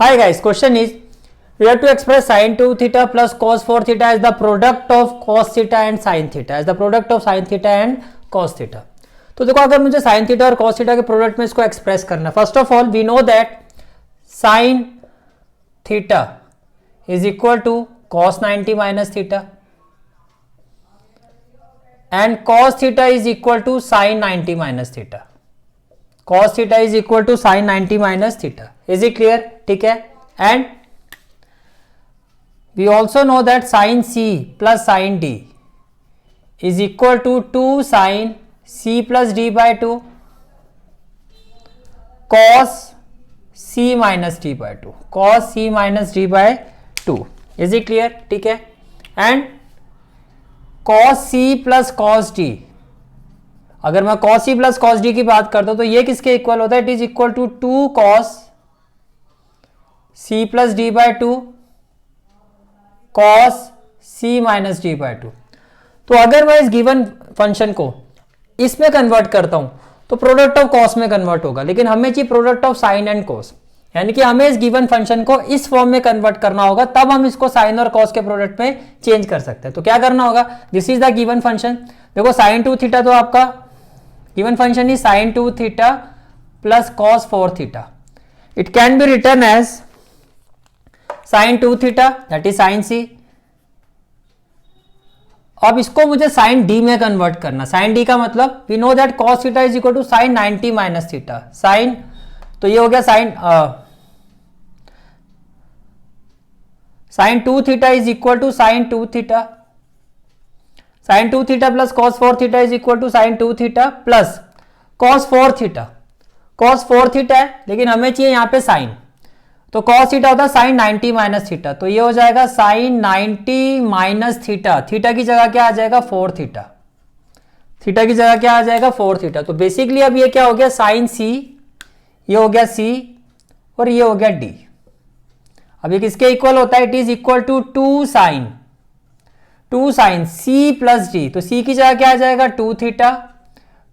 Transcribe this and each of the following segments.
Hi guys, question is we have to express sin 2 theta plus cos 4 theta as the product of cos theta and sin theta, as the product of sin theta and cos theta. तो देखो अगर मुझे sin theta और cos theta के product में इसको express करना है, first of all we know that sin theta is equal to cos 90 minus theta and cos theta is equal to sin 90 minus theta. Cos theta is equal to sin 90 minus theta. Is it clear? ठीक है. And we also know that sin C plus sin D is equal to 2 sin C plus D by 2 cos C minus D by 2. Cos C minus D by 2. Is it clear? ठीक है. And cos C plus cos D, अगर मैं cos C plus cos D की बात करता हूं तो ये किसके इक्वल होता है? It is equal to 2 cos C plus D by 2 cos C minus D by 2. तो अगर मैं इस गिवन फंक्शन को इसमें कन्वर्ट करता हूं तो प्रोडक्ट ऑफ कॉस में कन्वर्ट होगा, लेकिन हमें चाहिए product of sine and cos, यानी कि हमें इस गिवन फंक्शन को इस फॉर्म में कन्वर्ट करना होगा, तब हम इसको साइन और कॉस के प्रोडक्ट में चेंज कर सकते हैं. तो क्या करना होगा? This is the given function. देखो साइन 2 थीटा तो आपका given function is sine 2 theta plus cos 4 theta. It can be written as sine 2 theta that is sine C. अब इसको मुझे साइन डी में कन्वर्ट करना. साइन डी का मतलब we know that cos theta is equal to sine 90 minus theta. Sine तो ये हो गया sine 2 theta is equal to sine 2 theta. Sine 2 theta plus cos 4 theta is equal to sine 2 theta plus cos 4 theta. Cos 4 theta है लेकिन हमें चाहिए यहां पे साइन, तो कॉस थीटा होता है साइन 90 माइनस थीटा. तो ये हो जाएगा साइन 90 माइनस थीटा. थीटा की जगह क्या आ जाएगा? 4 थीटा. थीटा की जगह क्या आ जाएगा? 4 थीटा. तो बेसिकली अब ये क्या हो गया? साइन सी, ये हो गया सी और ये हो गया डी. अब ये किसके इक्वल होता है? It is equal to 2 sine C plus D. तो सी की जगह क्या आ जाएगा? 2 थीटा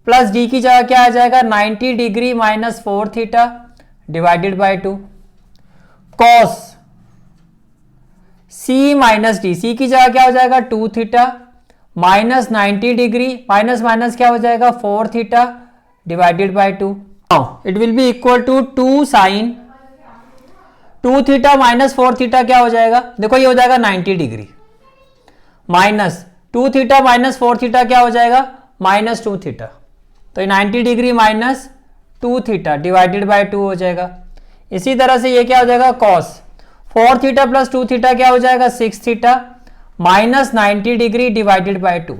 प्लस डी की जगह क्या आ जाएगा? 90 degree minus 4 theta divided by 2 cos C minus D. C की जगह क्या हो जाएगा? 2 theta minus 90 degree minus minus क्या हो जाएगा? 4 theta divided by 2. It will be equal to 2 sine 2 theta minus 4 theta क्या हो जाएगा? देखो ये हो जाएगा 90 degree minus 2 theta minus 4 theta क्या हो जाएगा? Minus 2 theta. तो 90 degree minus 2 theta divided by 2 हो जाएगा. इसी तरह से ये क्या हो जाएगा? कॉस 4 थीटा प्लस 2 थीटा क्या हो जाएगा? 6 theta minus 90 degree divided by 2.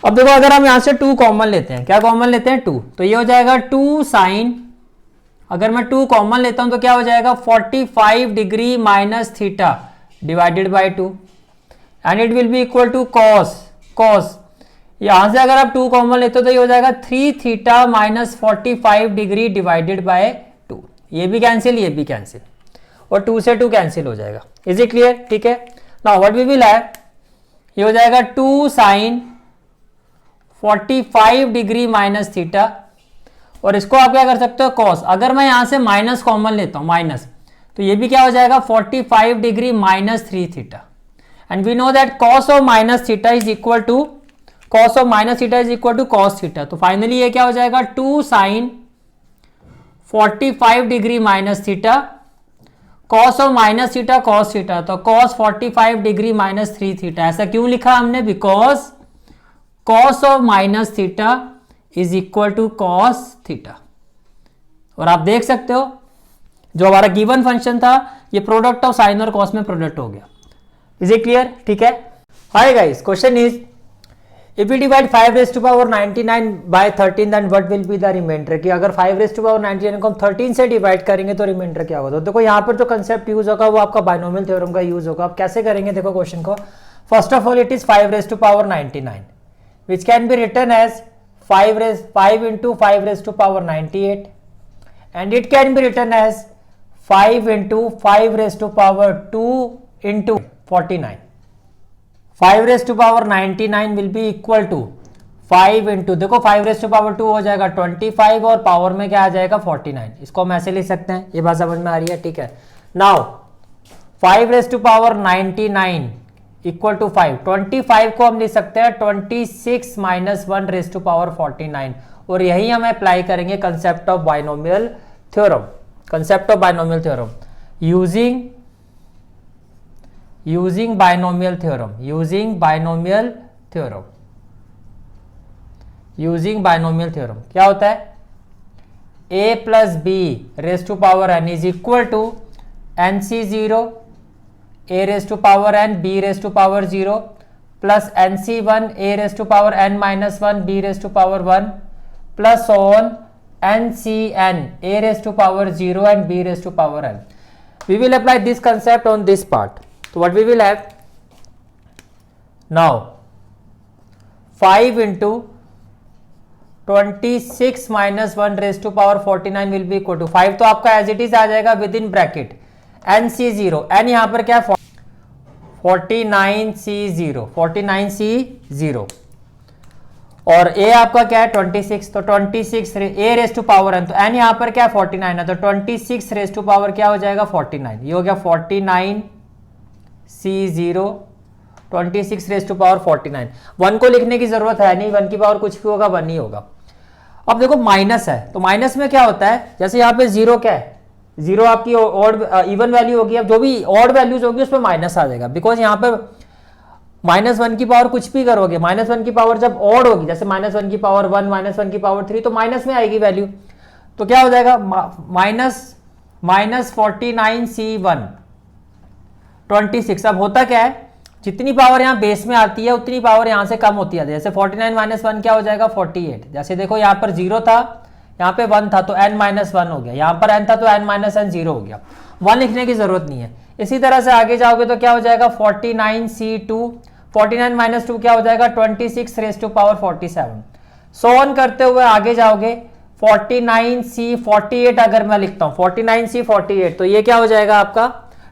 अब देखो अगर हम यहां से 2 कॉमन लेते हैं, क्या कॉमन लेते हैं? 2. तो ये हो जाएगा 2 साइन, अगर मैं 2 कॉमन लेता हूं तो क्या हो जाएगा? 45 degree minus theta divided by 2 and it will be equal to cos यहां से अगर आप 2 कॉमन लेते हो तो ये हो जाएगा 3 theta minus 45 degree divided by 2. ये भी कैंसिल, ये भी कैंसिल और 2 से 2 कैंसिल हो जाएगा. Is it clear? ठीक है. Now what we will have, ये हो जाएगा 2 साइन 45 डिग्री माइनस थीटा और इसको आप क्या कर सकते हो? कॉस. अगर मैं यहां से माइनस कॉमन लेता हूं, माइनस, तो ये भी क्या हो जाएगा? 45 degree minus 3 theta. And we know that cos of minus theta is equal to cos of minus theta is equal to cos theta. तो फाइनली ये क्या हो जाएगा? 2 sine 45 degree minus theta cos of minus theta cos theta. तो cos 45 degree minus 3 theta. ऐसा क्यों लिखा हमने? Because cos of minus theta is equal to cos theta. और आप देख सकते हो जो हमारा गिवन फंक्शन था ये प्रोडक्ट ऑफ साइन और कॉस में प्रोडक्ट हो गया. Is it clear? ठीक है. Hi guys, question is if we divide 5 raised to power 99 by 13 then what will be the remainder. कि अगर 5 raised to power 99 को हम 13 से डिवाइड करेंगे तो रिमाइंडर क्या होगा? तो देखो यहाँ पर जो कंसेप्ट यूज होगा वो आपका बाइनोमियल थ्योरम का यूज होगा. आप कैसे करेंगे? देखो क्वेश्चन को, first of all it is 5 raised to power 99 which can be written as 5 into 5 raised to power 98 and it can be written as 5 into 5 raised to power 2 into 49. 5 raised to power 99 will be equal to 5 into, देखो 5 raise to power 2 हो जाएगा 25 और power में क्या आ जाएगा 49। इसको हम ऐसे लिख सकते हैं, ये बात समझ में आ रही है, ठीक है। Now 5 raise to power 99 equal to 5, 25 को हम लिख सकते हैं 26 माइनस 1 रेज टू पावर 49, और यही हम अप्लाई करेंगे concept of binomial theorem, concept of binomial theorem using binomial theorem, using binomial theorem, using binomial theorem क्या होता है, a plus b raise to power n is equal to nc0 a raise to power n b raise to power 0 plus nc1 a raise to power n minus 1 b raise to power 1 plus on ncn a raised to power 0 and b raised to power n. We will apply this concept on this part. So what we will have now, 5 into 26 minus 1 raised to power 49 will be equal to 5, तो आपका as it is आ जाएगा with in bracket nc0, n यहाँ पर क्या 49c0, 49c0 और a आपका क्या है 26, तो 26 a raise to power n, तो n यहाँ पर क्या 49 है, तो 26 रेज टू पावर क्या हो जाएगा 49, ये हो गया 49c0, 26 रेज टू पावर 49। 1 को लिखने की जरूरत है नहीं, 1 की पावर कुछ भी होगा 1 ही होगा। अब देखो माइनस है, तो माइनस में क्या होता है, जैसे यहाँ पे 0 क्या है, 0 आपकी ऑड इवन वैल्यू होगी, अब जो भी ऑड वैल्यूज होगी उसमें माइनस आ जाएगा, बिकॉज यहाँ पे -1 की पावर कुछ भी करोगे, -1 की पावर जब ऑड होगी, जैसे -1 की पावर 1, -1 की पावर 3, तो माइनस में आएगी वैल्यू, तो क्या हो जाएगा माइनस 49c1 26। अब होता क्या है, जितनी पावर यहाँ बेस में आती है उतनी पावर यहाँ से कम होती है, जैसे 49 माइनस 1 क्या हो जाएगा 48, जैसे देखो यहाँ पर 0 था, यहाँ पे 1 था तो n माइनस 1 हो गया, यहाँ पर n था तो n माइनस n 0 हो गया, 1 लिखने की जरूरत नहीं है। इसी तरह से आगे जाओगे तो क्या हो जाएगा 49c2, 49 माइनस 2 क्या हो जाएगा 26 raise to power 47, so on करते हुए आगे जाओगे 49c48 अगर मैं लिखता हूं 49c48, तो ये क्या हो जाएगा आपका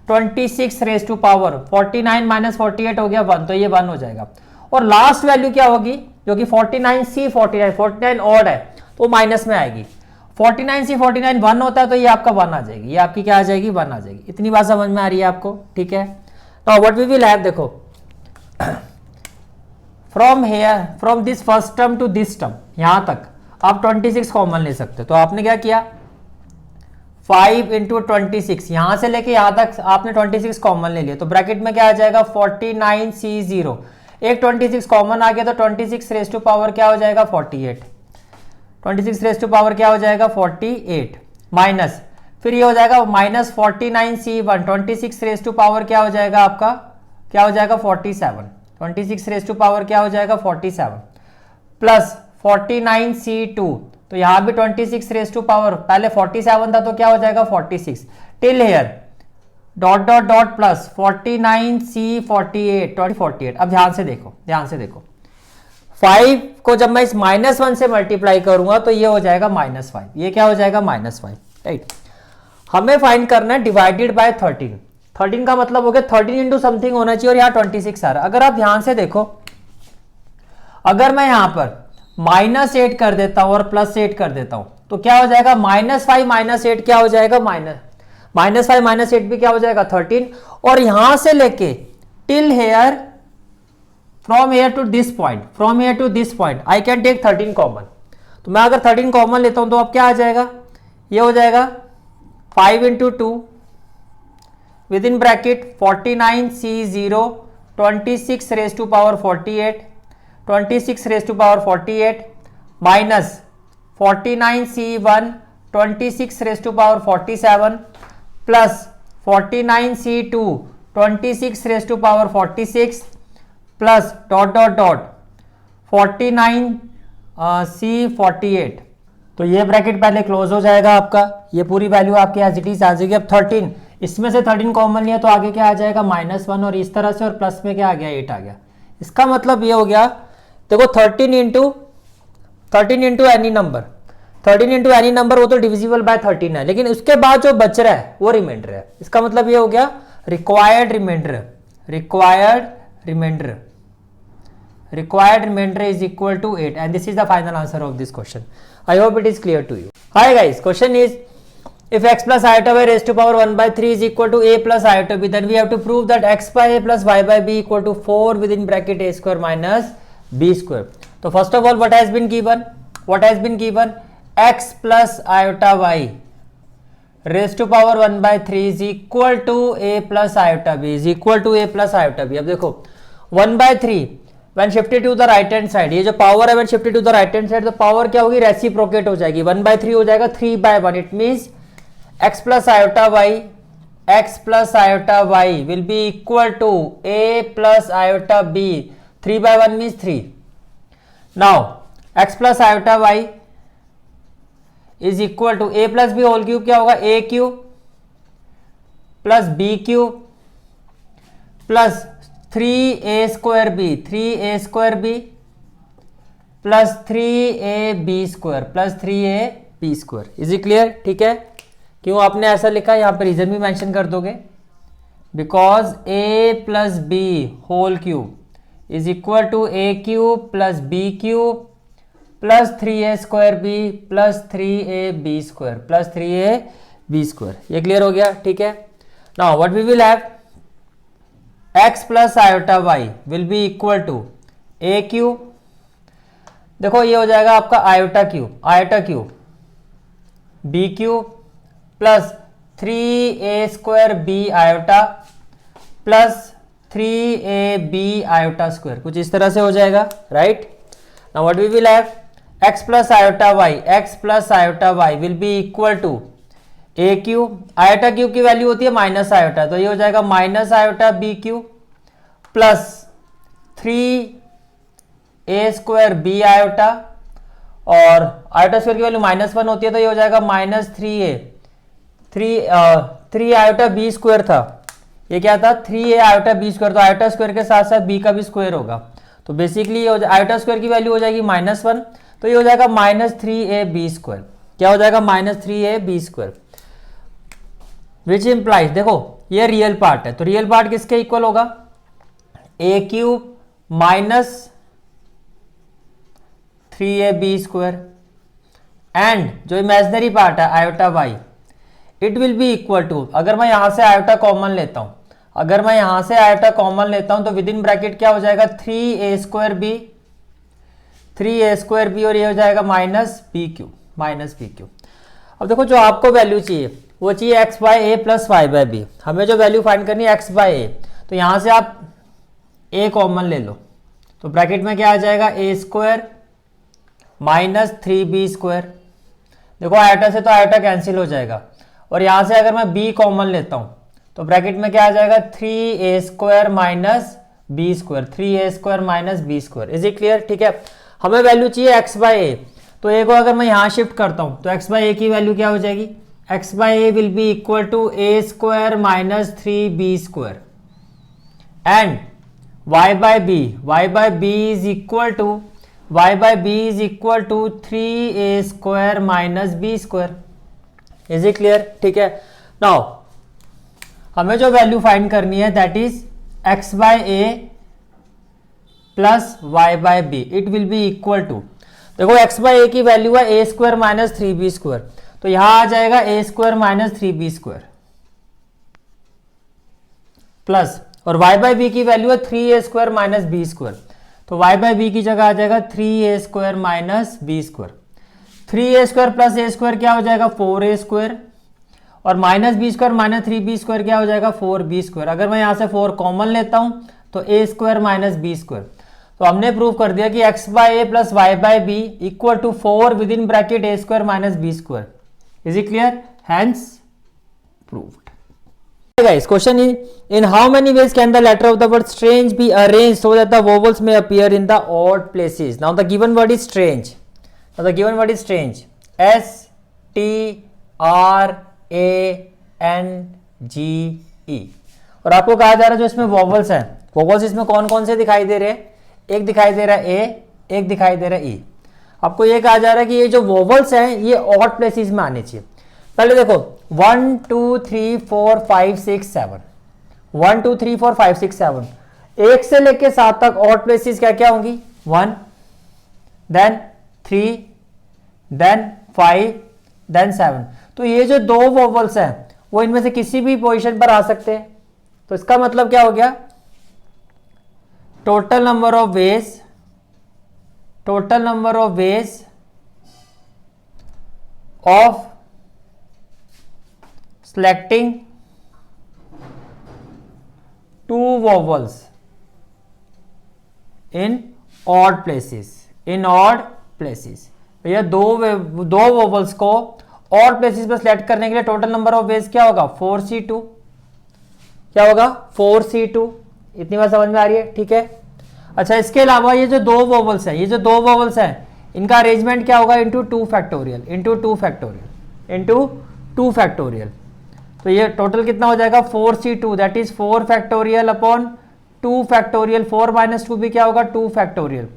26 रेज टू पावर 49 माइनस 48 हो गया 1, तो ये 1 हो जाएगा। और लास्ट वैल्यू क्या होगी, जो कि 49c49, 49 ऑड है तो माइनस में आएगी, 49c49 1 होता है तो ये आपका 1 आ जाएगी, ये आपकी क्या आ जाएगी 1 आ जाएगी। इतनी बात समझ में आ रही है आपको, ठीक है। तो व्हाट वी विल हैव, देखो from here, from this first term to this term, यहां तक आप 26 कॉमन ले सकते हो, तो आपने क्या किया 5 इंटू 26, यहां से लेके यहां तक आपने 26 कॉमन ले लिया, तो ब्रैकेट में क्या आ जाएगा 49c0, एक 26 कॉमन आ गया तो 26 रेज टू पावर क्या हो जाएगा 48, 26 रेज टू पावर क्या हो जाएगा 48 माइनस, फिर ये हो जाएगा minus 49c1, 26 raise to power क्या हो जाएगा आपका, क्या हो जाएगा 47, 26 रेज टू पावर क्या हो जाएगा 47 प्लस 49c2, तो यहां भी 26 रेज टू पावर, पहले 47 था तो क्या हो जाएगा 46, till here dot dot dot plus 49c48, 48। अब ध्यान से देखो, ध्यान से देखो, 5 को जब मैं इस -1 से मल्टीप्लाई करूंगा तो ये हो जाएगा -5, ये क्या हो जाएगा -5, राइट। हमें फाइंड करना है डिवाइडेड बाय 13, 13 का मतलब हो गया 13 इंटू समथिंग होना चाहिए, और यहाँ 26 आ रहा है। अगर आप ध्यान से देखो, अगर मैं यहां पर -8 कर देता हूं और +8 कर देता हूं तो क्या हो जाएगा -5 -8 क्या हो जाएगा -5 -8 भी क्या हो जाएगा 13, और यहां से लेके till here from here to this point, from here to this point I can take 13 common, तो मैं अगर 13 कॉमन लेता हूं तो अब क्या आ जाएगा, ये हो जाएगा 5 इंटू 2 विद इन ब्रैकेट 49c0, 26 raise to power 48, 26 raise to power 48 minus 49c1, 26 raise to power 47 plus 49c2, 26 raise to power 46 plus dot dot dot 49c48, तो ये ब्रैकेट पहले क्लोज हो जाएगा आपका, ये पूरी वैल्यू आपके एज इट इज आ जाएगी। अब 13, इसमें से 13 कॉमन लिया तो आगे क्या आ जाएगा -1, और इस तरह से, और प्लस में क्या आ गया 8 आ गया। इसका मतलब ये हो गया, देखो 13 into any number, 13 into any number वो तो डिविजिबल बाय 13 है, लेकिन उसके बाद जो बच रहा है वो रिमाइंडर है। इसका मतलब ये हो गया required remainder, required remainder, required remainder is equal to 8 and this is the final answer of this question. I hope it is clear to you. Hi guys, question is if x plus iota by raised to power 1 by 3 is equal to a plus iota b, then we have to prove that x by a plus y by b equal to 4 within bracket a square minus b square. So first of all, what has been given? What has been given? X plus iota y raised to power 1 by 3 is equal to a plus iota b, is equal to a plus iota b. अब देखो 1 by 3 when shifted to the right hand side, ये जो power है when shifted to the right hand side, तो power क्या होगी? Reciprocate हो जाएगी. 1 by 3 हो जाएगा 3 by 1. It means x plus iota y will be equal to a plus iota b. 3 by 1 means 3. Now x plus iota y is equal to a plus b whole cube. क्या होगा? a cube plus b cube plus 3a square b, 3a square b plus 3ab square plus 3ab square. Is it clear? ठीक है. क्यों आपने ऐसा लिखा? यहाँ पे रीजन भी मेंशन कर दोगे. Because a plus b whole cube is equal to a cube plus b cube plus 3a square b plus 3ab square plus 3ab square. ये क्लियर हो गया? ठीक है. Now what we will have? x plus iota y will be equal to a cube. देखो ये हो जाएगा आपका iota cube b cube plus 3a square b iota plus 3ab iota square. कुछ इस तरह से हो जाएगा. Right. Now what we will have? x plus iota y will be equal to a cube. Iota cube की value होती है minus iota, तो ये हो जाएगा minus iota b cube plus 3a square b iota, और आयोटा स्क्वायर की value -1 होती है, तो ये हो जाएगा माइनस 3 आयोटा b स्क्वायर था. ये क्या था? 3a iota b square. तो आयोटा स्क्वायर के साथ साथ b का भी स्क्वायर होगा. तो बेसिकली ये आयोटा स्क्वायर की वैल्यू हो जाएगी -1, तो ये हो जाएगा -3ab स्क्वायर. क्या हो जाएगा? -3ab square. विच इंप्लाइज, देखो ये रियल पार्ट है, तो रियल पार्ट किसके इक्वल होगा? a cube minus 3ab square and जो इमेजिनरी पार्ट है iota y, it will be equal to, अगर मैं यहां से आयोटा कॉमन लेता हूं, तो विद इन ब्रैकेट क्या हो जाएगा? 3a स्क्वायर बी और ये हो जाएगा माइनस बी क्यूब. अब देखो जो आपको वैल्यू चाहिए वो चाहिए x by a plus y by B. हमें जो वैल्यू फाइंड करनी है x बाय ए, तो यहां से आप a कॉमन ले लो, तो ब्रैकेट में क्या आ जाएगा? a square minus 3b square. देखो आयोटा से तो आयोटा कैंसिल हो जाएगा, और यहां से अगर मैं b कॉमन लेता हूं तो ब्रैकेट में क्या आ जाएगा? 3a square minus b square, 3a square minus b square. Is it clear? ठीक है. हमें वैल्यू चाहिए x बाय ए, तो a को अगर मैं यहां शिफ्ट करता हूं तो x बाय ए की वैल्यू क्या हो जाएगी? x by a will be equal to a square minus 3b square and y by b is equal to 3a square minus b square. Is it clear? ठीक है. Now हमें जो value find करनी है that is x by a plus y by b. It will be equal to, देखो x by a की value है a square minus 3b square, तो यहां आ जाएगा a square minus 3b square plus, और y by B की value है 3a square minus b square, तो y बाय बी की जगह आ जाएगा 3a square minus b square. 3a square plus a square क्या हो जाएगा? 4a स्क्वायर, और minus b square minus 3b square क्या हो जाएगा? 4b square. अगर मैं यहां से 4 कॉमन लेता हूं तो a square minus b square. तो हमने प्रूव कर दिया कि x by a plus y by b equal to 4 with in bracket a square minus b square. Is it clear? Hence proved. Guys, question is, in how many ways can the letter of the word strange be arranged so that the vowels may appear in the odd places? Now the given word is strange. S T R A N G E. और आपको कहा जा रहा है जो इसमें vowels हैं, vowels इसमें कौन कौन से दिखाई दे रहे हैं? एक दिखाई दे रहा है ए, एक दिखाई दे रहा है ई. आपको ये कहा जा रहा है कि ये जो वॉवल्स हैं ये ऑड प्लेसेस में आने चाहिए. पहले देखो 1 2 3 4 5 6 7, 1 2 3 4 5 6 7. 1 से लेके 7 तक ऑड प्लेसेस क्या क्या होंगी, 1, देन 3, देन 5, देन 7। तो ये जो दो वोवल्स हैं वो इनमें से किसी भी पोजीशन पर आ सकते हैं। तो इसका मतलब क्या हो गया, total number of ways of selecting 2 vowels in odd places, भैया दो वोवल्स को ऑड प्लेसेस पर सिलेक्ट करने के लिए टोटल नंबर ऑफ वेज क्या होगा, 4c2। क्या होगा, 4c2। इतनी बात समझ में आ रही है, ठीक है। अच्छा, इसके अलावा ये जो दो वोवल्स हैं, इनका अरेंजमेंट क्या होगा, इंटू 2 फैक्टोरियल। तो ये टोटल कितना हो जाएगा, 4c2, that is 4 factorial upon 2 factorial. 4 minus 2 भी क्या होगा, 2 फैक्टोरियल,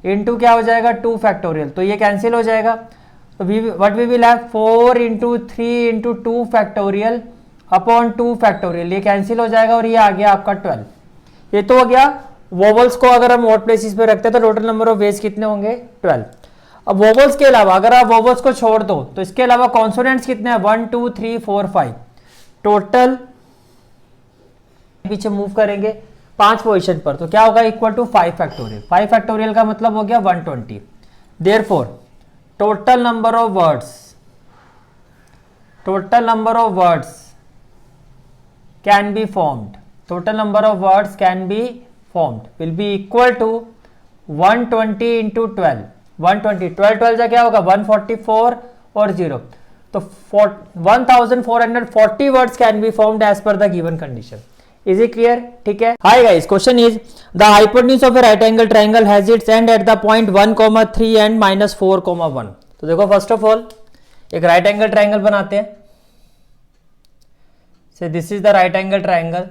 इंटू क्या हो जाएगा, 2 फैक्टोरियल। तो ये कैंसिल हो जाएगा। तो what we will have, 4 into 3 into 2 factorial upon 2 factorial, ये कैंसिल हो जाएगा और ये आ गया आपका 12। ये तो हो गया वोवल्स को अगर हम ऑड प्लेसेस पे रखते हैं तो टोटल नंबर ऑफ वेज कितने होंगे, 12। अब वोवल्स के अलावा अगर आप वोवल्स को छोड़ दो तो इसके अलावा कॉन्सोनेंट्स कितने हैं, 1 2 3 4 5 टोटल। पीछे मूव करेंगे 5 पोजीशन पर तो क्या होगा, इक्वल टू 5 फैक्टोरियल। 5 फैक्टोरियल का मतलब हो गया 120। Therefore total number of words can be formed will be equal to 120 into 12। 12 जा क्या होगा, 144 और 0। तो 1440 words can be formed as per the given condition. Is it clear, ठीक है। Hi guys, question is the hypotenuse of a right angle triangle has its end at the point 1,3 and -4,1। तो देखो, first of all एक right angle triangle बनाते हैं। Say this is the right angle triangle.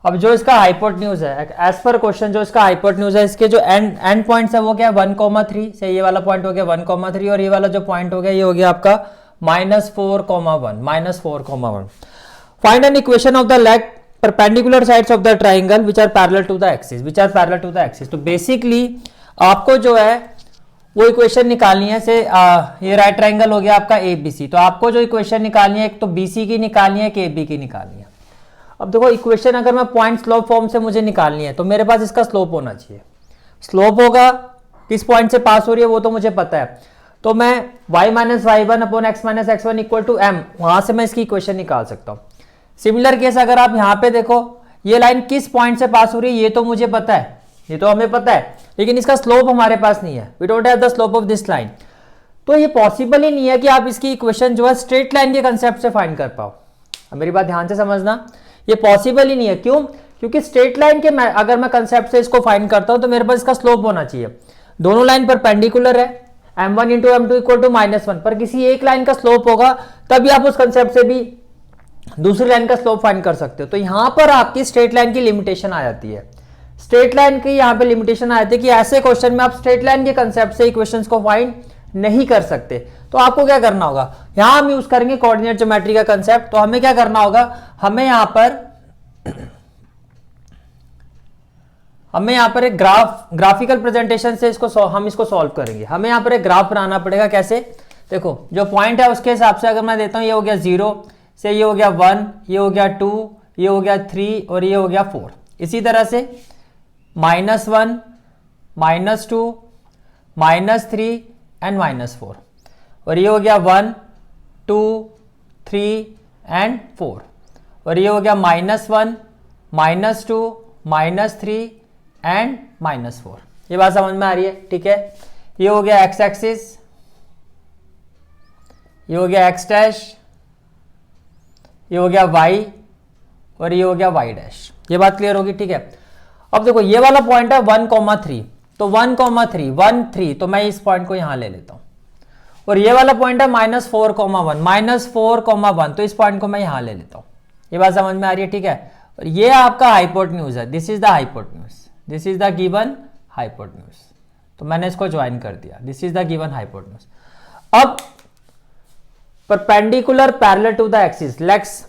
अब जो इसका hypotenuse है, as per question जो इसका हाइपोटेन्यूज है, इसके जो एंड पॉइंट्स है वो क्या है, 1,3 से ये वाला पॉइंट हो गया 1,3 और ये वाला जो पॉइंट हो गया ये हो गया आपका -4,1। Find an equation of the leg perpendicular sides of the triangle which are parallel to the axis. तो बेसिकली आपको जो है वो इक्वेशन निकालनी है। से ये राइट ट्राइंगल हो गया आपका ABC, तो आपको जो इक्वेशन निकालनी है, एक तो BC की निकालनी है, एक AB की निकालनी है। अब देखो, इक्वेशन अगर मैं पॉइंट स्लोप फॉर्म से मुझे निकालनी है तो मेरे पास इसका स्लोप होना चाहिए। स्लोप होगा किस पॉइंट से पास हो रही है वो तो मुझे पता है। तो मैं y minus y1 upon x minus x1 equal to m, वहां से मैं इसकी इक्वेशन निकाल सकता हूं। सिमिलर केस अगर आप यहां पे देखो, ये लाइन किस पॉइंट से पास हो रही है ये तो मुझे पता है, ये तो हमें पता है, लेकिन इसका स्लोप हमारे पास नहीं है। We don't have the slope of this line. तो ये पॉसिबल ही नहीं है कि आप इसकी इक्वेशन जो है स्ट्रेट लाइन के कंसेप्ट से फाइंड कर पाओ। अब मेरी बात ध्यान से समझना, ये पॉसिबल ही नहीं है। क्यों? क्योंकि स्ट्रेट लाइन के अगर मैं कंसेप्ट से इसको फाइंड करता हूं तो मेरे पास इसका स्लोप होना चाहिए। दोनों लाइन परपेंडिकुलर है, m1 into m2 equal to -1, पर किसी एक लाइन का स्लोप होगा तभी आप उस कंसेप्ट से भी दूसरी लाइन का स्लोप फाइंड कर सकते हो। तो यहां पर आपकी स्ट्रेट लाइन की लिमिटेशन आ जाती है। स्ट्रेट लाइन की यहां पे लिमिटेशन आ जाती है कि ऐसे क्वेश्चन में आप स्ट्रेट लाइन के कंसेप्ट से इक्वेशंस को फाइंड नहीं कर सकते। तो आपको क्या करना होगा, यहां हम यूज करेंगे कोऑर्डिनेट ज्योमेट्री का कंसेप्ट। तो हमें क्या करना होगा, हमें यहां पर एक ग्राफिकल प्रेजेंटेशन से हम इसको सॉल्व करेंगे। हमें यहां पर एक ग्राफ बनाना पड़ेगा। कैसे? देखो, जो पॉइंट है उसके हिसाब से अगर मैं देता हूं, ये हो गया 0 से ये हो गया 1, ये हो गया 2, ये हो गया 3 और ये हो गया 4। इसी तरह से -1, -2, -3 एंड -4, और ये हो गया 1, 2, 3 एंड 4, और ये हो गया -1, -2, -3 एंड -4। ये बात समझ में आ रही है? ठीक है। ये हो गया x एक्सिस, ये हो गया x डैश, ये हो गया y और ये हो गया y डैश। ये बात क्लियर होगी? ठीक है। अब देखो, ये वाला पॉइंट है 1,3, तो 1,3 1 3, तो मैं इस पॉइंट को यहां ले लेता हूं। और ये वाला पॉइंट है -4,1, तो इस पॉइंट को मैं यहां ले लेता हूं। ये बात समझ में आ रही है? ठीक है। और ये आपका हाइपोटेन्यूज है, this is the hypotenuse, this is the given hypotenuse. तो मैंने इसको ज्वाइन कर दिया, this is the given hypotenuse. अब perpendicular parallel to the axis, legs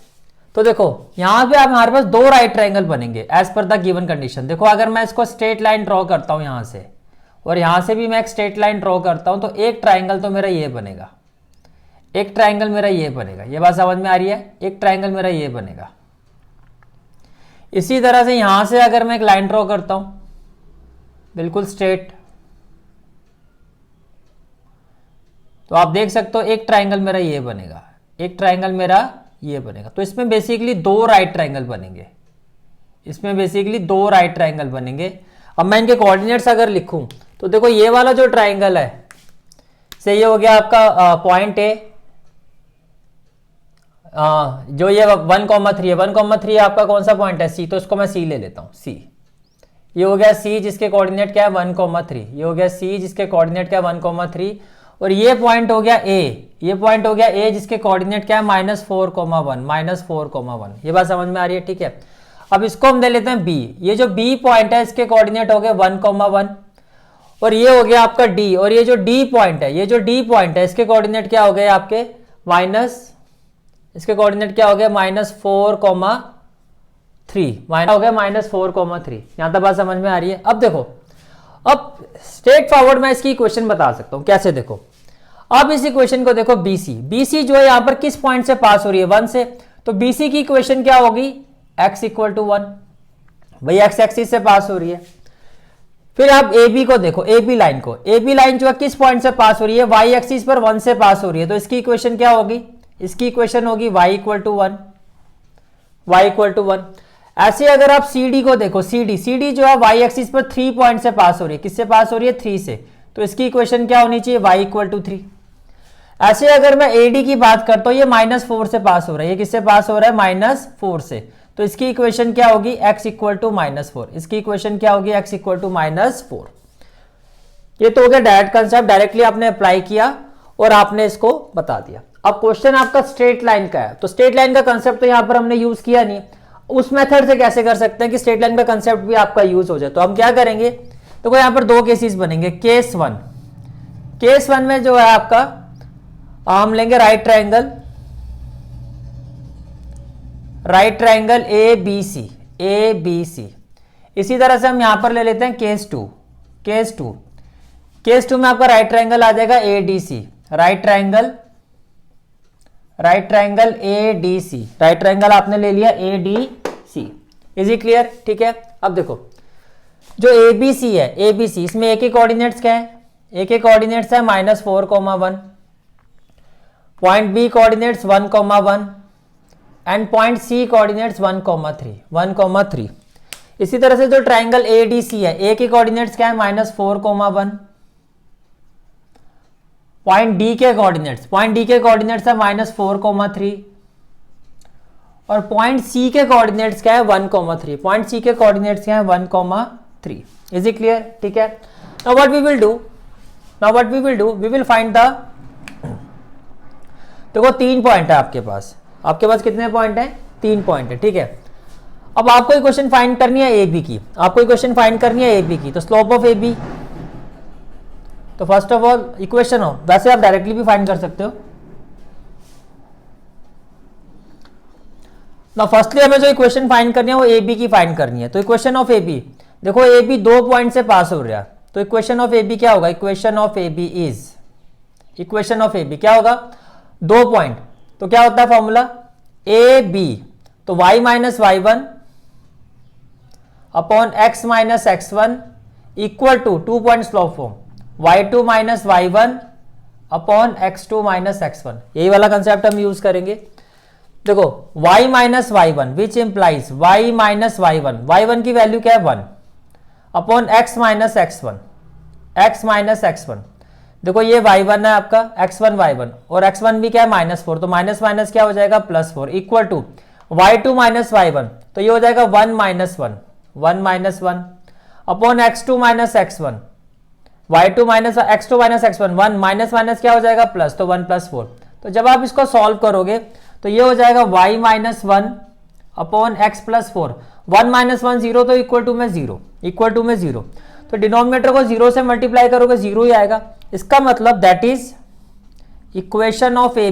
तो देखो यहां पे हमारे पास दो राइट ट्रायंगल बनेंगे as per the given condition. देखो अगर मैं इसको स्ट्रेट लाइन ड्रॉ करता हूं यहां से और यहां से भी मैं एक स्ट्रेट लाइन ड्रॉ करता हूं, तो एक ट्रायंगल तो मेरा ये बनेगा, एक ट्रायंगल मेरा ये बनेगा। ये बात समझ में आ रही है? एक ट्रायंगल मेरा ये बनेगा। इसी तरह से यहां से अगर मैं एक लाइन ड्रॉ करता हूं बिल्कुल स्ट्रेट, तो आप देख सकते हो एक ट्रायंगल मेरा ये बनेगा, एक ट्रायंगल मेरा ये बनेगा। तो इसमें बेसिकली दो राइट ट्रायंगल बनेंगे, इसमें बेसिकली दो राइट ट्रायंगल बनेंगे। अब मैं इनके कोऑर्डिनेट्स अगर लिखूं तो देखो ये वाला जो ट्रायंगल है से ये हो गया आपका पॉइंट ए, जो ये 1,3 है, 1,3 आपका कौन सा पॉइंट है? सी, तो इसको मैं सी ले लेता हूं, सी। ये हो गया सी जिसके कोऑर्डिनेट क्या है 1,3, ये हो गया सी जिसके कोऑर्डिनेट क्या है 1,3, और ये पॉइंट हो गया ए, ये पॉइंट हो गया ए जिसके कोऑर्डिनेट क्या है -4,1, -4,1। ये बात समझ में आ रही है? ठीक है। अब इसको हम दे लेते हैं बी। ये जो बी पॉइंट है इसके कोऑर्डिनेट हो गए 1,1, और ये हो गया आपका डी, और ये जो डी पॉइंट है, ये जो डी पॉइंट है इसके कोऑर्डिनेट क्या हो गए आपके इसके कोऑर्डिनेट क्या हो गया -4,3, हो गया -4,3। यहां तक बात समझ में आ रही है? अब देखो, अब स्ट्रेट फॉरवर्ड मैं इसकी इक्वेशन बता सकता हूं कैसे। देखो अब इस इक्वेशन को देखो, बीसी, बीसी जो है यहां पर किस पॉइंट से पास हो रही है? 1 से। तो बीसी की इक्वेशन क्या होगी? x = 1, भाई x एक्सिस से पास हो रही है। फिर आप ए बी को देखो, ए बी लाइन को, ए बी लाइन जो है किस पॉइंट से पास हो रही है? y एक्सिस पर 1 से पास हो रही है। तो इसकी इक्वेशन क्या होगी? इसकी इक्वेशन होगी y = 1, y = 1। ऐसे अगर आप CD को देखो, CD जो है y एक्सिस पर 3 पॉइंट से पास हो रही है। किससे पास हो रही है? 3 से। तो इसकी इक्वेशन क्या होनी चाहिए? y = 3। ऐसे अगर मैं AD की बात करता हूं, ये -4 से पास हो रहा है। ये किससे पास हो रहा है? -4 से। तो इसकी इक्वेशन क्या होगी? x = -4। इसकी इक्वेशन क्या होगी? x = -4। ये तो हो गया डायरेक्ट कंसेप्ट, डायरेक्टली आपने अप्लाई किया और आपने इसको बता दिया। अब क्वेश्चन आपका स्ट्रेट लाइन का है, तो स्ट्रेट लाइन का कंसेप्ट तो यहां पर हमने यूज किया नहीं। उस मेथड से कैसे कर सकते हैं कि स्ट्रेट लाइन का कंसेप्ट भी आपका यूज हो जाए? तो हम क्या करेंगे, तो यहां पर दो केसेस बनेंगे। केस वन में जो है आपका हम लेंगे right triangle A B C. इसी तरह से हम यहां पर ले लेते हैं केस टू में आपका राइट ट्रायंगल आ जाएगा A D C, right triangle A D C, right triangle आपने ले लिया A D C. Is it clear? ठीक है। अब देखो जो ए बी सी है, ए बी सी, इसमें ए के कोऑर्डिनेट्स क्या है? ए के कोऑर्डिनेट्स है -4,1, point B coordinates 1,1 and point C coordinates 1,3। इसी तरह से जो ट्रायंगल ए डी सी है, ए के कोऑर्डिनेट्स क्या है -4,1, पॉइंट डी के कोऑर्डिनेट्स है -4,3, और पॉइंट सी के कोऑर्डिनेट्स क्या है 1,3। पॉइंट सी के कोऑर्डिनेट्स क्या है 1,3। Is it clear? ठीक है। Now what we will do, we will find the, देखो 3 पॉइंट है आपके पास कितने पॉइंट है? 3 पॉइंट है। ठीक है। अब आपको इक्वेशन फाइंड करनी है ए बी की, तो स्लोप ऑफ ए बी, तो फर्स्ट ऑफ ऑल इक्वेशन हो, वैसे आप डायरेक्टली भी फाइंड कर सकते हो ना। फर्स्टली हमें जो इक्वेशन फाइंड करनी है वो ए बी की फाइंड करनी है। तो इक्वेशन ऑफ ए बी, देखो ए बी 2 पॉइंट से पास हो रहा है, तो इक्वेशन ऑफ ए बी क्या होगा? इक्वेशन ऑफ ए बी क्या होगा? 2 पॉइंट, तो क्या होता है फॉर्मूला? ए बी, तो y - y1 upon x - x1 equal to 2 point slope form y2 - y1 upon x2 - x1। यही वाला कंसेप्ट हम यूज करेंगे। देखो y - y1 विच इंप्लाइज y - y1 की वैल्यू क्या है 1 अपॉन x - x1। देखो ये y1 है आपका, x1 y1, और x1 भी क्या है -4, तो माइनस माइनस क्या हो जाएगा +4 इक्वल टू y2 - y1, तो ये हो जाएगा 1 - 1 upon x2 - x1, y2 - x2 - x1, 1 minus minus क्या हो जाएगा प्लस, तो 1 + 4। तो जब आप इसको सॉल्व करोगे तो ये हो जाएगा y - 1 अपॉन x + 4, 1 - 1 0, तो इक्वल टू में 0, तो डिनोमिनेटर को 0 से मल्टीप्लाई करोगे 0 ही आएगा। इसका मतलब that is equation of A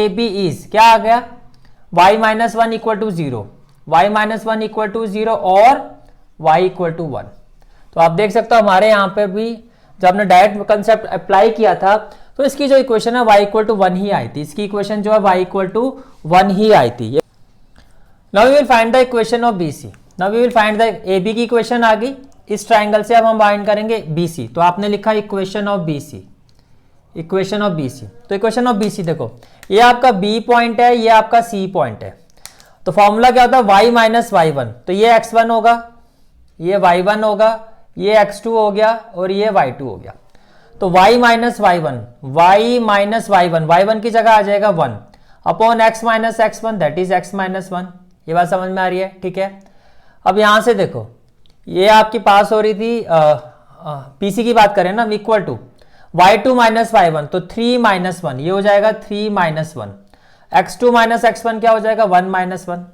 B is क्या आ गया y minus one equal to zero, y minus one equal to zero और y इक्वल टू वन। तो आप देख सकते हो हमारे यहाँ पे भी जब हमने डायरेक्ट कंसेप्ट अप्लाई किया था तो इसकी जो इक्वेशन है y इक्वल टू वन ही आई थी, इसकी इक्वेशन जो है y इक्वल टू वन ही आई थी। Now we will find the equation of BC। Now we will find the AB की इक्वेशन आ गई, इस ट्राइंगल से अब हम फाइंड करेंगे BC। तो आपने लिखा equation of BC, equation of BC। तो इक्वेशन ऑफ BC देखो, ये आपका B पॉइंट है, ये आपका C पॉइंट है। तो फॉर्मूला क्या होता है, y माइनस वाई वन। तो ये x1 होगा, ये y1 होगा, ये x2 हो गया और ये y2 हो गया। तो y minus y one, y minus y one, y1 की जगह आ जाएगा 1 upon x minus x1 that is x minus one. ये बात समझ में आ रही है, ठीक है। अब यहां से देखो, ये आपकी पास हो रही थी BC की बात करें ना, equal to y2 minus y one, तो 3 माइनस वन, ये हो जाएगा 3 minus one. x2 minus x1 क्या हो जाएगा, 1 minus one.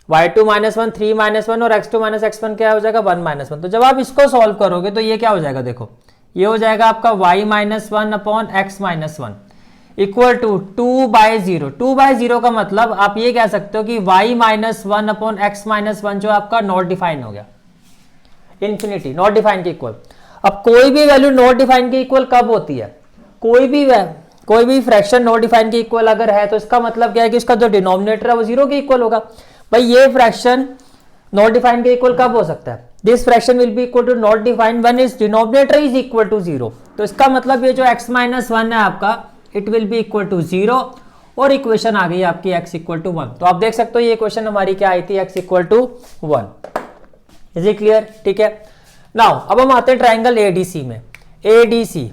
y2 minus one, 3 minus one और x2 माइनस x1 क्या हो जाएगा, 1 माइनस वन। तो जब आप इसको सॉल्व करोगे तो ये क्या हो जाएगा, देखो ये हो जाएगा आपका y minus one upon x minus one equal to 2 by zero. 2 by zero का मतलब आप ये कह सकते हो कि y minus one upon x minus one जो आपका नॉट डिफाइन हो गया, इन्फिनिटी, नॉट डिफाइन के इक्वल। अब कोई भी वैल्यू नॉट डिफाइन के इक्वल कब होती है, कोई भी फ्रैक्शन नॉट डिफाइन के इक्वल अगर है तो इसका मतलब क्या है कि इसका जो डिनोमिनेटर है वो जीरो के इक्वल होगा। भाई ये फ्रैक्शन नॉट डिफाइन के इक्वल कब हो सकता है, this fraction will be equal to not define when its denominator is equal to zero. तो इसका मतलब ये जो x माइनस वन है आपका, it will be equal to zero और इक्वेशन आ गई आपकी x इक्वल टू वन। तो आप देख सकते हो ये इक्वेशन हमारी क्या आई थी, x equal to one. Is it clear, ठीक है। नाउ अब हम आते हैं ट्राइंगल ADC में, ADC।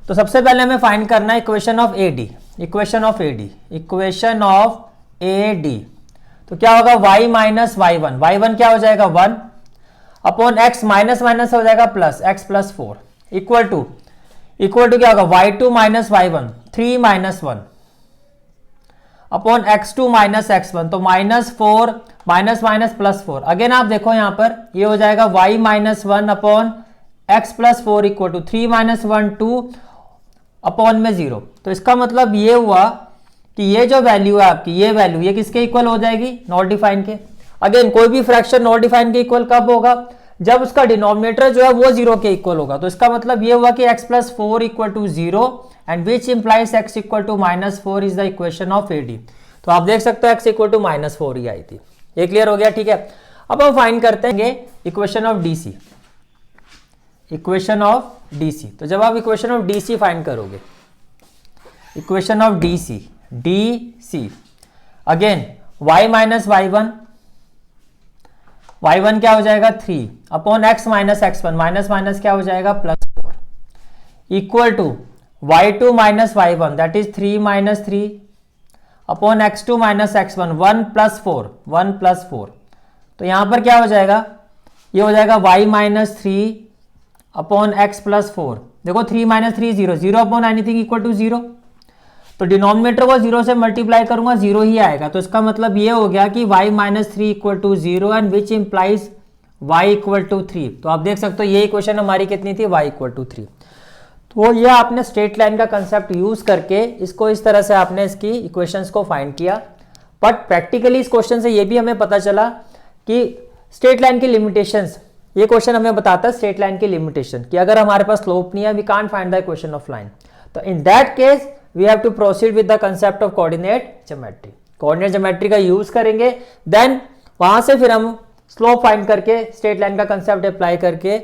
तो सबसे पहले हमें फाइंड करना है equation of AD, equation of AD, equation of AD। तो क्या होगा, y minus y one, y one क्या हो जाएगा 1 अपॉन x माइनस माइनस हो जाएगा plus x plus 4 equal to क्या होगा, y2 minus y one, 3 minus one upon x2 minus x1, तो minus 4 minus minus plus 4। Again आप देखो यहां पर ये हो जाएगा y minus one upon x plus 4 equal to 3 minus one 2 upon में 0। तो इसका मतलब ये हुआ कि ये जो वैल्यू है आपकी, ये वैल्यू ये किसके इक्वल हो जाएगी, नॉट डिफाइन के। अगेन कोई भी फ्रैक्शन नॉट डिफाइन के इक्वल कब होगा, जब उसका डिनोमिनेटर जो है वो जीरो के इक्वल होगा। तो इसका मतलब ये हुआ कि x plus 4 equal to zero and which implies x equal to minus 4 is the equation of AD। तो आप देख सकते हो x इक्वल टू माइनस 4 ही आई थी। ये क्लियर हो गया, ठीक है। अब हम फाइंड करते हैं equation of DC, equation of DC। तो जब आप इक्वेशन ऑफ DC फाइंड करोगे, equation of DC again y minus y one, y1 क्या हो जाएगा 3 upon x minus x1, minus minus क्या हो जाएगा plus 4 equal to y2 minus y one that is 3 minus 3 upon x2 minus x1, 1 plus 4, 1 plus 4। तो यहां पर क्या हो जाएगा, ये हो जाएगा y minus 3 upon x plus 4। देखो 3 minus 3 0, 0 upon anything equal to 0। तो डिनोमिनेटर को 0 से मल्टीप्लाई करूंगा 0 ही आएगा। तो इसका मतलब ये हो गया कि y minus 3 equal to 0 and which implies y equal to 3। तो आप देख सकते हो ये इक्वेशन हमारी कितनी थी, y इक्वल टू 3। तो ये आपने स्ट्रेट लाइन का कंसेप्ट यूज करके इसको इस तरह से आपने इसकी इक्वेशंस को फाइंड किया। बट प्रैक्टिकली इस क्वेश्चन से ये भी हमें पता चला कि स्ट्रेट लाइन की लिमिटेशंस, ये क्वेश्चन हमें बताता है स्ट्रेट लाइन की लिमिटेशन कि अगर हमारे पास स्लोप नहीं है we can't find the equation of line. तो in that case we have to proceed with the concept of coordinate geometry. Coordinate geometry का यूज करेंगे, देन वहां से फिर हम स्लोप फाइंड करके स्ट्रेट लाइन का कंसेप्ट अप्लाई करके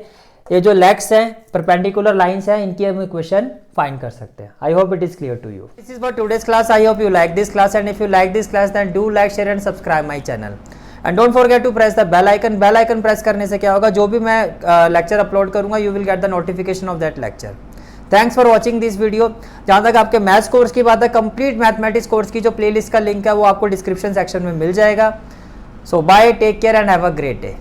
ये जो लेग्स हैं, परपेंडिकुलर लाइंस हैं, इनकी हम इक्वेशन फाइंड कर सकते हैं। I hope it is clear to you. This is for today's class. I hope you like this class and if you like this class then do like, share and subscribe my channel and don't forget to press the bell icon. Bell icon press करने से क्या होगा, जो भी मैं lecture upload करूंगा you will get the notification of that lecture. Thanks for watching this video. जहां तक आपके मैथ्स कोर्स की बात है, कंप्लीट मैथमेटिक्स कोर्स की जो प्लेलिस्ट का लिंक है वो आपको डिस्क्रिप्शन सेक्शन में मिल जाएगा। So bye, take care and have a great day.